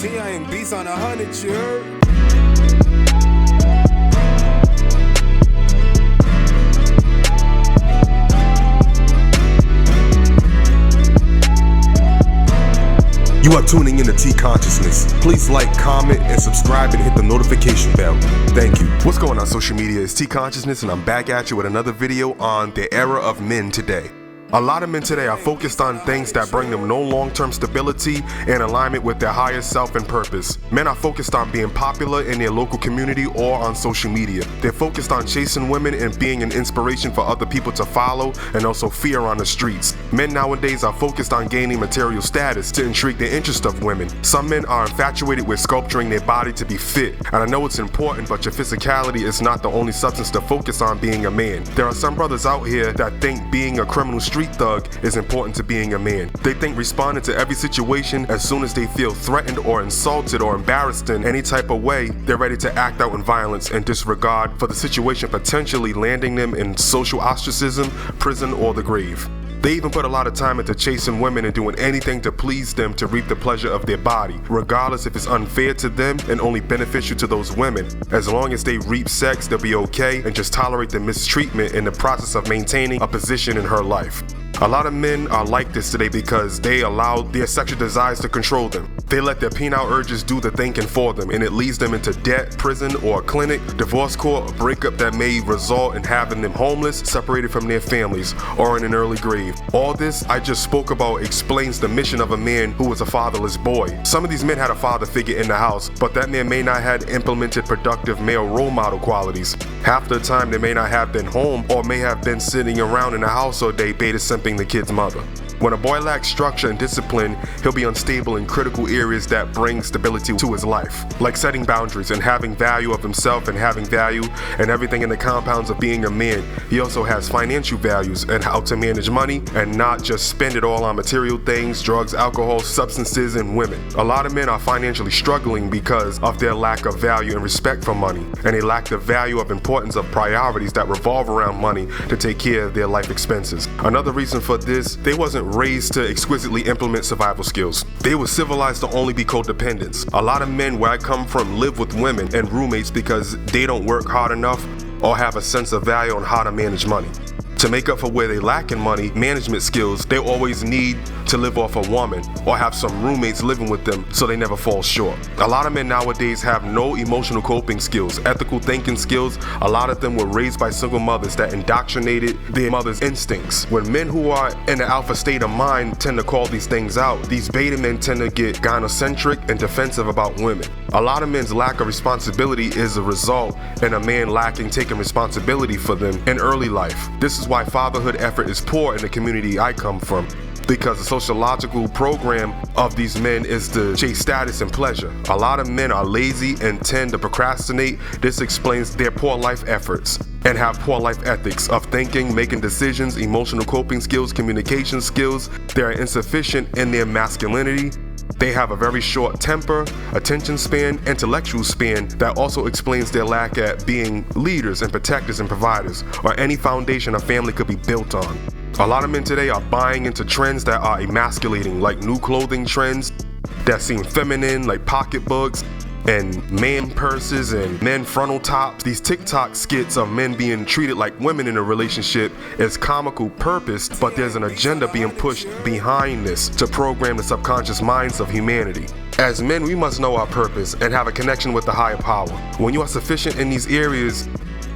I ain't beats on 100, you heard? You are tuning in to T Consciousness. Please like, comment, and subscribe and hit the notification bell. Thank you. What's going on social media? It's T Consciousness and I'm back at you with another video on the era of men today. A lot of men today are focused on things that bring them no long-term stability and alignment with their higher self and purpose. Men are focused on being popular in their local community or on social media. They're focused on chasing women and being an inspiration for other people to follow and also fear on the streets. Men nowadays are focused on gaining material status to intrigue the interest of women. Some men are infatuated with sculpturing their body to be fit. And I know it's important, but your physicality is not the only substance to focus on being a man. There are some brothers out here that think being a criminal street thug is important to being a man. They think responding to every situation as soon as they feel threatened or insulted or embarrassed in any type of way, they're ready to act out in violence and disregard for the situation potentially landing them in social ostracism, prison, or the grave. They even put a lot of time into chasing women and doing anything to please them to reap the pleasure of their body, regardless if it's unfair to them and only beneficial to those women. As long as they reap sex, they'll be okay and just tolerate the mistreatment in the process of maintaining a position in her life. A lot of men are like this today because they allow their sexual desires to control them. They let their penile urges do the thinking for them, and it leads them into debt, prison, or a clinic, divorce court, a breakup that may result in having them homeless, separated from their families, or in an early grave. All this I just spoke about explains the mission of a man who was a fatherless boy. Some of these men had a father figure in the house, but that man may not have implemented productive male role model qualities. Half the time they may not have been home or may have been sitting around in the house all day beta simping the kid's mother. When a boy lacks structure and discipline, he'll be unstable in critical areas that bring stability to his life, like setting boundaries and having value of himself and having value and everything in the compounds of being a man. He also has financial values and how to manage money and not just spend it all on material things, drugs, alcohol, substances, and women. A lot of men are financially struggling because of their lack of value and respect for money, and they lack the value of importance of priorities that revolve around money to take care of their life expenses. Another reason for this, they wasn't raised to exquisitely implement survival skills. They were civilized to only be codependents. A lot of men where I come from live with women and roommates because they don't work hard enough or have a sense of value on how to manage money. To make up for where they lack in money management skills, they always need to live off a woman or have some roommates living with them so they never fall short. A lot of men nowadays have no emotional coping skills, ethical thinking skills. A lot of them were raised by single mothers that indoctrinated their mother's instincts. When men who are in the alpha state of mind tend to call these things out, these beta men tend to get gynocentric and defensive about women. A lot of men's lack of responsibility is a result in a man lacking taking responsibility for them in early life. This is why fatherhood effort is poor in the community I come from, because the sociological program of these men is to chase status and pleasure. A lot of men are lazy and tend to procrastinate. This explains their poor life efforts and have poor life ethics of thinking, making decisions, emotional coping skills, communication skills. They are insufficient in their masculinity. They have a very short temper, attention span, intellectual span that also explains their lack at being leaders and protectors and providers, or any foundation a family could be built on. A lot of men today are buying into trends that are emasculating, like new clothing trends that seem feminine, like pocketbooks and man purses and men frontal tops. These TikTok skits of men being treated like women in a relationship is comical purposed, but there's an agenda being pushed behind this to program the subconscious minds of humanity. As men, we must know our purpose and have a connection with the higher power. When you are sufficient in these areas,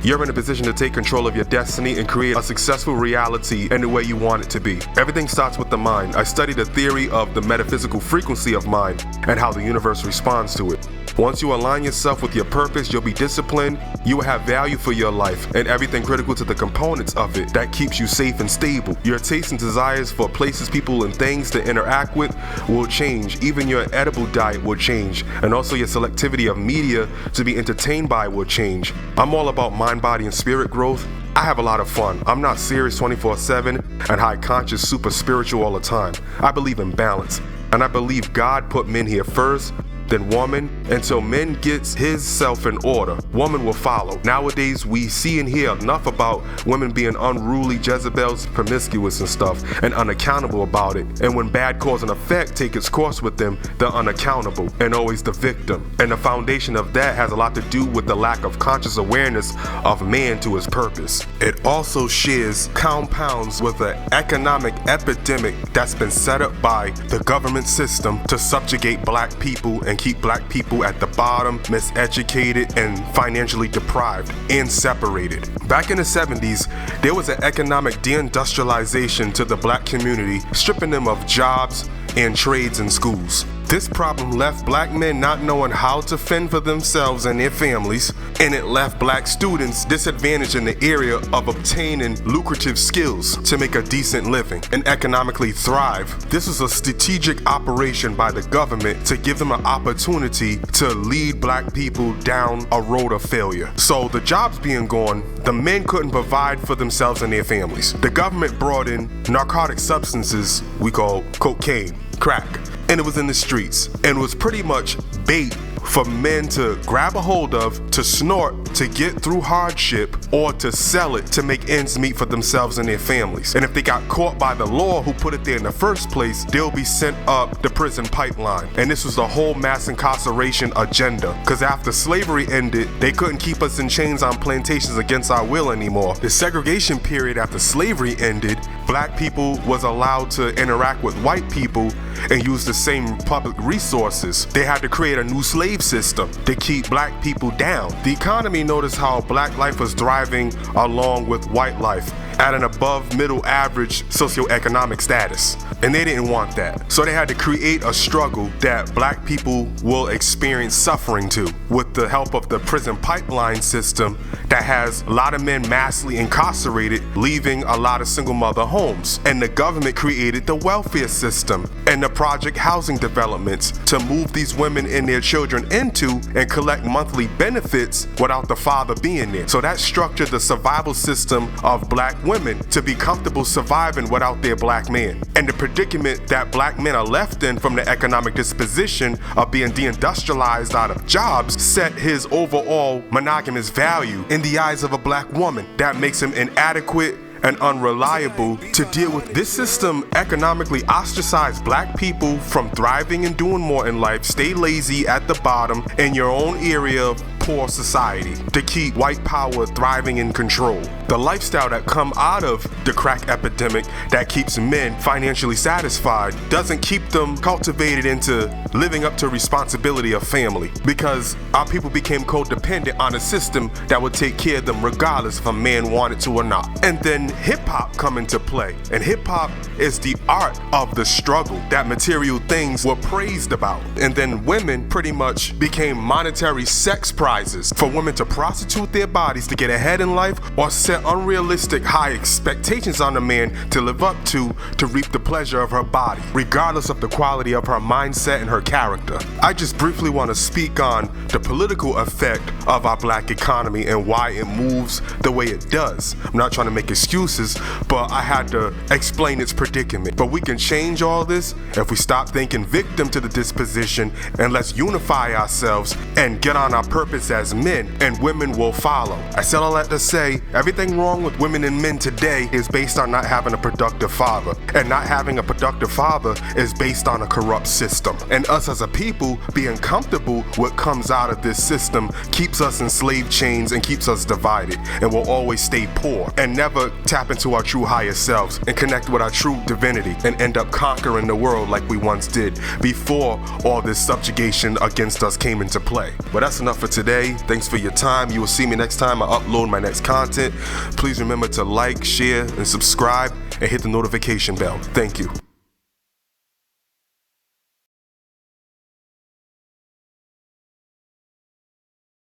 you're in a position to take control of your destiny and create a successful reality in the way you want it to be. Everything starts with the mind. I study the theory of the metaphysical frequency of mind and how the universe responds to it. Once you align yourself with your purpose, you'll be disciplined, you will have value for your life and everything critical to the components of it that keeps you safe and stable. Your tastes and desires for places, people, and things to interact with will change. Even your edible diet will change, and also your selectivity of media to be entertained by will change. I'm all about mind, body, and spirit growth. I have a lot of fun. I'm not serious 24/7 and high conscious, super spiritual all the time. I believe in balance, and I believe God put men here first than woman. Until men gets his self in order, woman will follow. Nowadays, we see and hear enough about women being unruly, Jezebels, promiscuous and stuff, and unaccountable about it. And when bad cause and effect take its course with them, they're unaccountable and always the victim. And the foundation of that has a lot to do with the lack of conscious awareness of man to his purpose. It also shares compounds with an economic epidemic that's been set up by the government system to subjugate black people and keep black people at the bottom, miseducated and financially deprived and separated. Back in the 70s, there was an economic deindustrialization to the black community, stripping them of jobs and trades and schools. This problem left black men not knowing how to fend for themselves and their families, and it left black students disadvantaged in the area of obtaining lucrative skills to make a decent living and economically thrive. This was a strategic operation by the government to give them an opportunity to lead black people down a road of failure. So the jobs being gone, the men couldn't provide for themselves and their families. The government brought in narcotic substances we call cocaine, crack, and it was in the streets, and it was pretty much bait for men to grab a hold of, to snort, to get through hardship, or to sell it to make ends meet for themselves and their families. And if they got caught by the law who put it there in the first place, they'll be sent up the prison pipeline. And this was the whole mass incarceration agenda, because after slavery ended, they couldn't keep us in chains on plantations against our will anymore. The segregation period after slavery ended, black people was allowed to interact with white people and use the same public resources. They had to create a new slave system to keep black people down. The economy noticed how black life was thriving along with white life at an above middle average socioeconomic status, and they didn't want that. So they had to create a struggle that black people will experience suffering to, with the help of the prison pipeline system that has a lot of men massively incarcerated, leaving a lot of single mother homes. And the government created the welfare system and the project housing developments to move these women and their children into and collect monthly benefits without the father being there. So that structured the survival system of black women to be comfortable surviving without their black man. And the predicament that black men are left in from the economic disposition of being deindustrialized out of jobs set his overall monogamous value in the eyes of a black woman. That makes him inadequate and unreliable to deal with. This system economically ostracized black people from thriving and doing more in life, stay lazy at the bottom in your own area of poor society to keep white power thriving in control. The lifestyle that come out of the crack epidemic that keeps men financially satisfied doesn't keep them cultivated into living up to responsibility of family, because our people became codependent on a system that would take care of them regardless if a man wanted to or not. And then hip-hop come into play, and hip-hop is the art of the struggle that material things were praised about. And then women pretty much became monetary sex prizes for women to prostitute their bodies to get ahead in life, or set unrealistic high expectations on a man to live up to reap the pleasure of her body, regardless of the quality of her mindset and her character. I just briefly want to speak on the political effect of our black economy and why it moves the way it does. I'm not trying to make excuses, but I had to explain its predicament. But we can change all this if we stop thinking victim to the disposition, and let's unify ourselves and get on our purpose as men, and women will follow. I said all that to say, everything wrong with women and men today is based on not having a productive father, and not having a productive father is based on a corrupt system. And us as a people being comfortable with what comes out of this system keeps us in slave chains and keeps us divided, and we'll always stay poor and never tap into our true higher selves and connect with our true divinity and end up conquering the world like we once did before all this subjugation against us came into play. But that's enough for today. Thanks for your time. You will see me next time I upload my next content. Please remember to like, share, and subscribe, and hit the notification bell. Thank you.